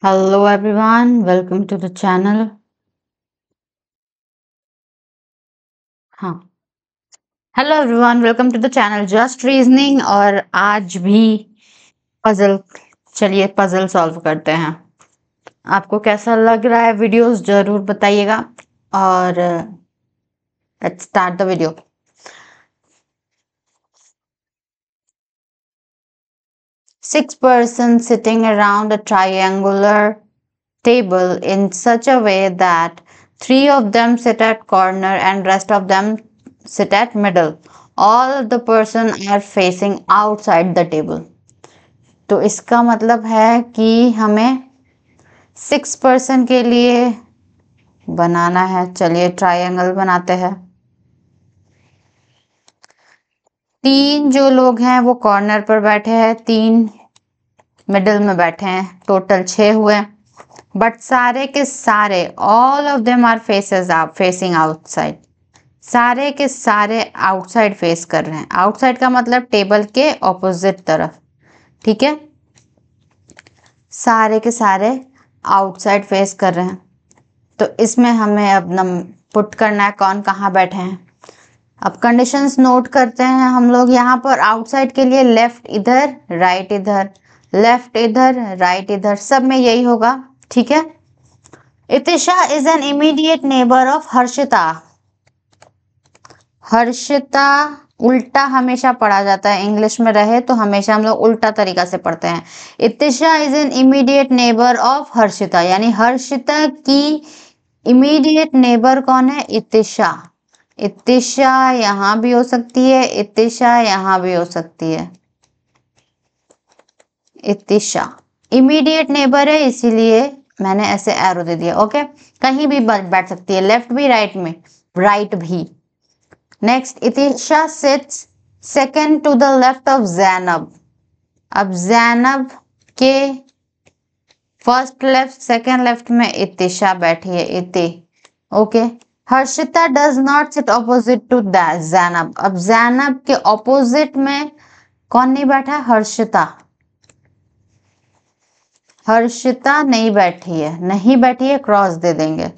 Hello everyone, welcome to the channel. हाँ, hello everyone, welcome to the channel just reasoning. और आज भी puzzle, चलिए पजल सॉल्व करते हैं। आपको कैसा लग रहा है वीडियोस जरूर बताइएगा। और let's start the video. Six persons sitting around a triangular table in such a way that three of them sit at corner and rest of them sit at middle. All of the person are facing outside the table. तो इसका मतलब है कि हमें 6 person के लिए बनाना है। चलिए ट्रायंगल बनाते हैं। 3 जो लोग हैं वो कॉर्नर पर बैठे हैं, 3 मिडिल में बैठे हैं, टोटल 6 हुए। बट सारे के सारे all of them are facing outside. सारे के सारे आउटसाइड फेस कर रहे हैं। आउटसाइड का मतलब टेबल के ऑपोजिट तरफ, ठीक है। सारे के सारे आउटसाइड फेस कर रहे हैं। तो इसमें हमें अब पुट करना है कौन कहाँ बैठे हैं। अब कंडीशंस नोट करते हैं हम लोग। यहाँ पर आउटसाइड के लिए लेफ्ट इधर, राइट इधर, लेफ्ट इधर, राइट इधर, सब में यही होगा, ठीक है। Itisha is an immediate neighbour of Harshita. Harshita उल्टा हमेशा पढ़ा जाता है, इंग्लिश में रहे तो हमेशा हम लोग उल्टा तरीका से पढ़ते हैं। Itisha is an immediate neighbour of Harshita, यानी हर्षिता की इमीडिएट नेबर कौन है? इतिशा। इतिशा यहां भी हो सकती है, इतिशा यहां भी हो सकती है। इतिशा इमीडिएट नेबर है, इसीलिए मैंने ऐसे एरो दे दिया। ओके, कहीं भी बैठ सकती है, लेफ्ट भी, राइट में, राइट भी। Next, Itisha sits second to the left of Zainab. अब जैनब के फर्स्ट लेफ्ट, सेकेंड लेफ्ट में इतिशा बैठी है, Iti. Okay, Harshita does not sit opposite to Zainab. अब जैनब के ऑपोजिट में कौन नहीं बैठा? हर्षिता। हर्षिता नहीं बैठी है, नहीं बैठी है, क्रॉस दे देंगे।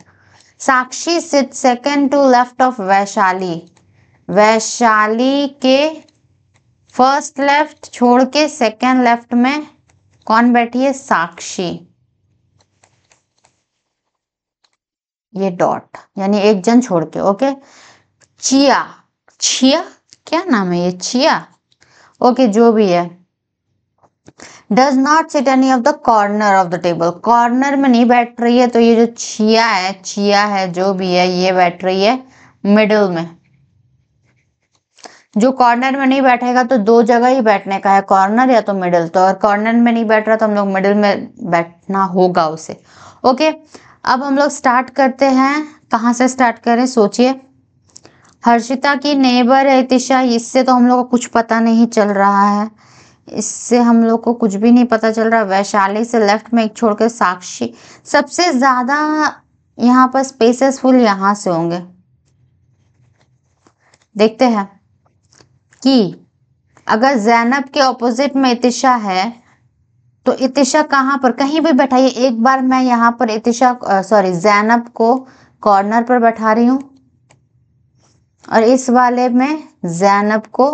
Sakshi sit second to left of Vaishali. Vaishali के फर्स्ट लेफ्ट छोड़ के सेकेंड लेफ्ट में कौन बैठी है? साक्षी। ये डॉट यानी एक जन छोड़ के। ओके, चिया, छिया क्या नाम है ये? चिया। ओके, जो भी है। Does not seat any of the corner of the table. Corner में नहीं बैठ रही है, तो ये जो छिया है, चिया है, जो भी है, ये बैठ रही है मिडिल में। जो कॉर्नर में नहीं बैठेगा तो दो जगह ही बैठने का है, कॉर्नर या तो मिडिल। तो और कॉर्नर में नहीं बैठ रहा तो हम लोग मिडिल में बैठना होगा उसे। ओके, अब हम लोग स्टार्ट करते हैं। कहाँ से स्टार्ट करें, सोचिए। हर्षिता की नेबर है इतिशा, इससे तो हम लोग को कुछ पता नहीं चल रहा है, इससे हम लोग को कुछ भी नहीं पता चल रहा। वैशाली से लेफ्ट में एक छोड़कर साक्षी। सबसे ज्यादा यहाँ पर स्पेसेस फुल यहाँ से होंगे। देखते हैं कि अगर जैनब के ऑपोजिट में इतिशा है तो इतिशा कहाँ पर? कहीं भी बैठाइए। एक बार मैं यहाँ पर जैनब को कॉर्नर पर बैठा रही हूँ और इस वाले में जैनब को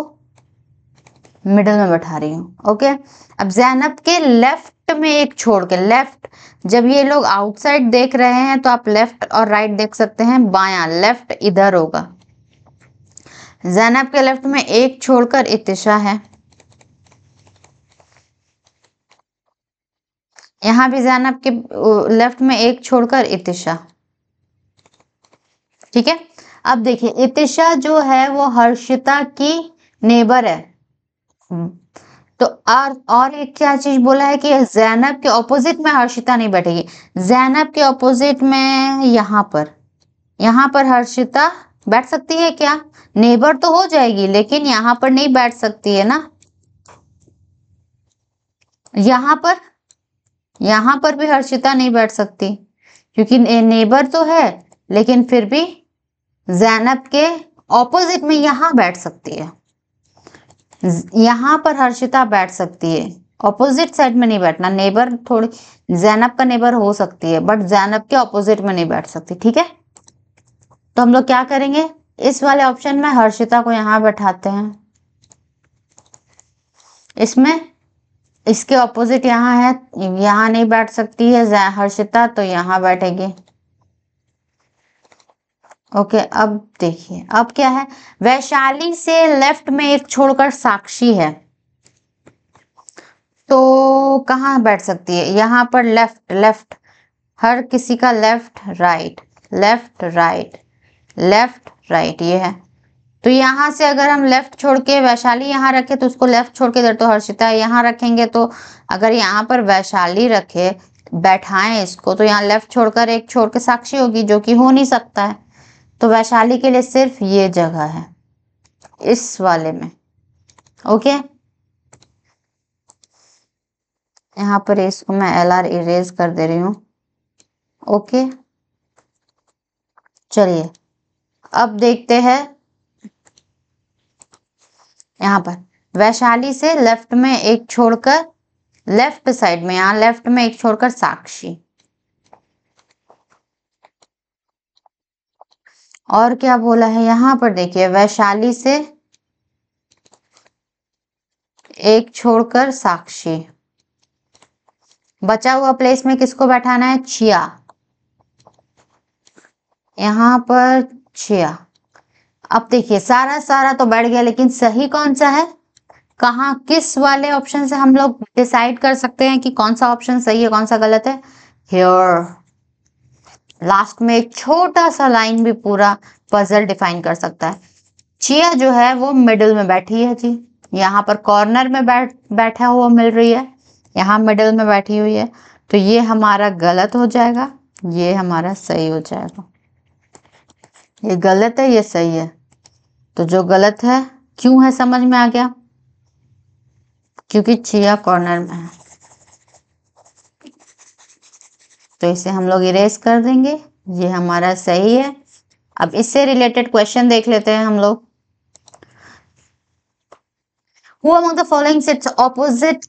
मिडिल में बैठा रही हूँ। ओके, अब जैनब के लेफ्ट में एक छोड़ के, लेफ्ट, जब ये लोग आउटसाइड देख रहे हैं तो आप लेफ्ट और राइट देख सकते हैं, बायां, लेफ्ट इधर होगा। जैनब के लेफ्ट में एक छोड़कर इतिशा है, यहां भी जैनब के लेफ्ट में एक छोड़कर इतिशा, ठीक है। अब देखिए, इतिशा जो है वो हर्षिता की नेबर है। तो और एक क्या चीज बोला है कि जैनब के ऑपोजिट में हर्षिता नहीं बैठेगी। जैनब के ऑपोजिट में यहाँ पर हर्षिता बैठ सकती है क्या? नेबर तो हो जाएगी, लेकिन यहाँ पर नहीं बैठ सकती है ना। यहाँ पर भी हर्षिता नहीं बैठ सकती क्योंकि नेबर तो है, लेकिन फिर भी जैनब के ऑपोजिट में यहाँ बैठ सकती है। यहाँ पर हर्षिता बैठ सकती है, ऑपोजिट साइड में नहीं बैठना। नेबर थोड़ी जैनब का नेबर हो सकती है बट जैनब के ऑपोजिट में नहीं बैठ सकती, ठीक है। तो हम लोग क्या करेंगे, इस वाले ऑप्शन में हर्षिता को यहाँ बैठाते हैं, इसमें इसके ऑपोजिट यहाँ है, यहाँ नहीं बैठ सकती है हर्षिता, तो यहाँ बैठेगी। ओके, अब देखिए अब क्या है, वैशाली से लेफ्ट में एक छोड़कर साक्षी है, तो कहाँ बैठ सकती है, यहाँ पर लेफ्ट लेफ्ट, हर किसी का left right left right left right ये है। तो यहाँ से अगर हम लेफ्ट छोड़ के वैशाली यहाँ रखे तो उसको लेफ्ट छोड़ के इधर, तो हर्षिता यहाँ रखेंगे, तो अगर यहाँ पर वैशाली रखे बैठाएं इसको, तो यहाँ लेफ्ट छोड़कर एक छोड़ के साक्षी होगी, जो कि हो नहीं सकता है। तो वैशाली के लिए सिर्फ ये जगह है इस वाले में। ओके, यहाँ पर इसको मैं LR इरेज कर दे रही हूँ। ओके, चलिए अब देखते हैं, यहाँ पर वैशाली से लेफ्ट में एक छोड़कर, लेफ्ट साइड में यहाँ लेफ्ट में एक छोड़कर साक्षी, और क्या बोला है यहाँ पर देखिए, वैशाली से एक छोड़कर साक्षी, बचा हुआ प्लेस में किसको बैठाना है, छिया, यहाँ पर छिया। अब देखिए सारा सारा तो बैठ गया, लेकिन सही कौन सा है, कहाँ किस वाले ऑप्शन से हम लोग डिसाइड कर सकते हैं कि कौन सा ऑप्शन सही है कौन सा गलत है। हियर लास्ट में एक छोटा सा लाइन भी पूरा पजल डिफाइन कर सकता है। चिया जो है वो मिडिल में बैठी है जी, यहाँ पर कॉर्नर में बैठा हुआ मिल रही है, यहाँ मिडिल में बैठी हुई है, तो ये हमारा गलत हो जाएगा, ये हमारा सही हो जाएगा। ये गलत है ये सही है, तो जो गलत है क्यों है समझ में आ गया, क्योंकि चिया कॉर्नर में है, तो इसे हम लोग इरेज कर देंगे, ये हमारा सही है। अब इससे रिलेटेड क्वेश्चन देख लेते हैं हम लोग। Who among the following sits opposite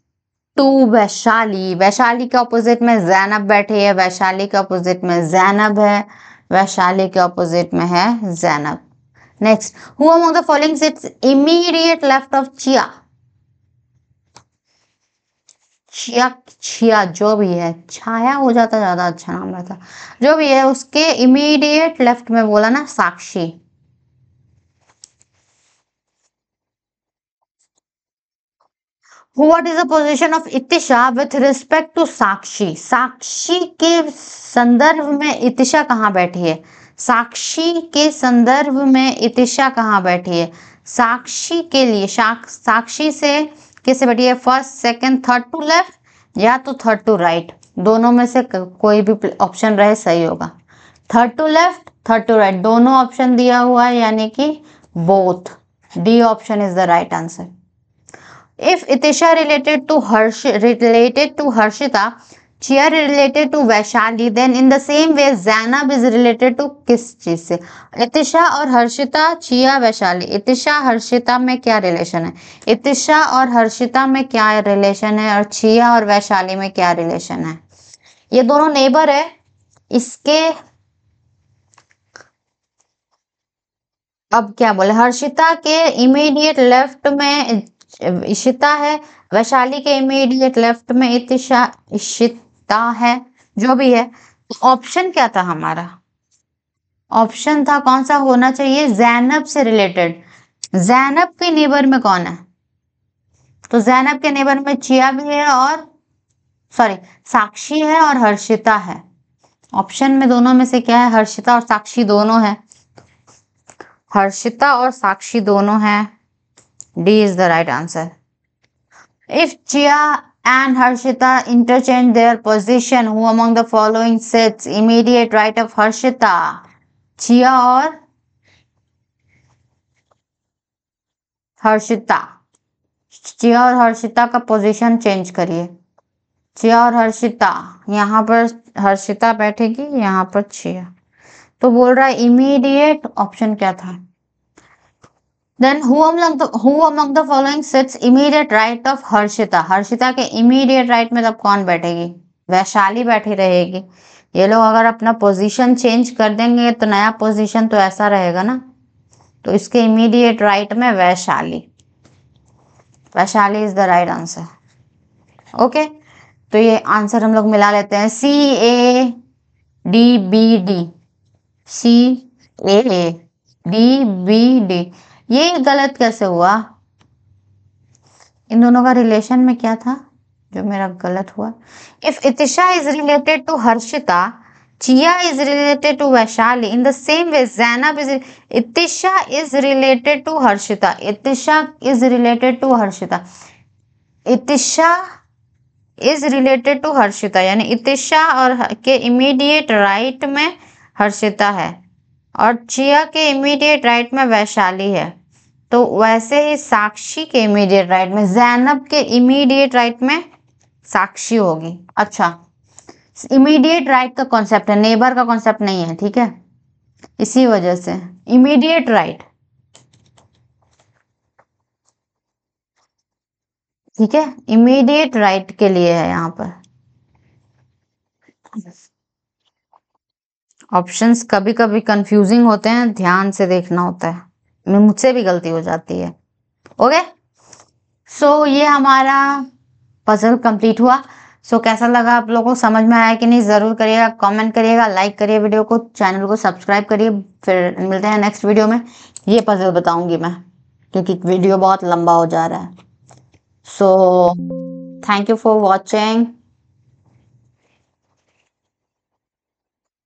to Vaishali, Vaishali के ऑपोजिट में जैनब बैठी है, वैशाली के ऑपोजिट में जैनब है, वैशाली के ऑपोजिट में है Zainab. Next, Who among the following sits immediate left of chia, छिया छिया जो भी है, छाया हो जाता ज्यादा अच्छा नाम रहता, जो भी है उसके इमीडिएट लेफ्ट में बोला ना साक्षी। What is the position of इतिशा with respect to साक्षी, साक्षी के संदर्भ में इतिशा कहाँ बैठी है, साक्षी के संदर्भ में इतिशा कहाँ बैठी है, साक्षी के लिए साक्षी से किससे बैठी है, first second third to left या तो थर्ड टू राइट, दोनों में से कोई भी ऑप्शन रहे सही होगा। Third to left third to right दोनों ऑप्शन दिया हुआ है, यानी कि both, D option is the right answer. If Itisha related to Harshita, Chia related to Vaishali, then in the same way Zainab is related to किस चीज से, इतिशा और हर्षिता, चिया वैशाली, इतिशा हर्षिता में क्या रिलेशन है, इतिशा और हर्षिता में क्या रिलेशन है, और चिया और वैशाली में क्या रिलेशन है, ये दोनों नेबर है। इसके अब क्या बोले, हर्षिता के इमीडिएट लेफ्ट में इशिता है, वैशाली के इमीडिएट लेफ्ट में इशिता है, जो भी है। ऑप्शन क्या था हमारा, ऑप्शन था कौन सा होना चाहिए, जैनब से रिलेटेड, जैनब के नेबर में कौन है, तो जैनब के नेबर में चिया भी है और साक्षी है और हर्षिता है। ऑप्शन में दोनों में से क्या है, हर्षिता और साक्षी दोनों है, हर्षिता और साक्षी दोनों हैं, D is the right answer. If Chia and Harshita interchange their position, who among the following sits immediate right of Harshita? Chia और हर्षिता, चिया और हर्षिता का पोजीशन चेंज करिए, चिया और हर्षिता, यहाँ पर हर्षिता बैठेगी यहाँ पर चिया, तो बोल रहा है इमीडिएट, ऑप्शन क्या था, then who among the following sits immediate right of Harshita, Harshita के इमीडिएट राइट में तब कौन बैठेगी? वैशाली बैठी रहेगी। ये लोग अगर अपना पोजीशन चेंज कर देंगे तो नया पोजीशन तो ऐसा रहेगा ना, तो इसके इमीडिएट राइट में Vaishali, Vaishali is the right answer. Okay, तो ये आंसर हम लोग मिला लेते हैं, CADBD, CADBD। ये गलत कैसे हुआ? इन दोनों का रिलेशन में क्या था जो मेरा गलत हुआ? If Itisha is related to Harshita, Chiya is related to Vaishali, in the same way Zainab is, Itisha is related to Harshita, Itisha is related to Harshita, Itisha is related to Harshita, यानी इतिशा और के इमीडिएट राइट में हर्षिता है और चिया के इमीडिएट राइट में वैशाली है। तो वैसे ही साक्षी के इमीडिएट राइट में, जैनब के इमीडिएट राइट में साक्षी होगी। अच्छा, इमीडिएट राइट का कॉन्सेप्ट है, नेबर का कॉन्सेप्ट नहीं है, ठीक है, इसी वजह से इमीडिएट राइट, ठीक है, इमीडिएट राइट के लिए है यहाँ पर। ऑप्शंस कभी कभी कंफ्यूजिंग होते हैं, ध्यान से देखना होता है, मुझसे भी गलती हो जाती है। ओके, सो ये हमारा पजल कंप्लीट हुआ। सो कैसा लगा आप लोगों को, समझ में आया कि नहीं, जरूर करिएगा, कमेंट करिएगा, लाइक करिए वीडियो को, चैनल को सब्सक्राइब करिए। फिर मिलते हैं नेक्स्ट वीडियो में, ये पजल बताऊंगी मैं क्योंकि वीडियो बहुत लंबा हो जा रहा है। So thank you for watching.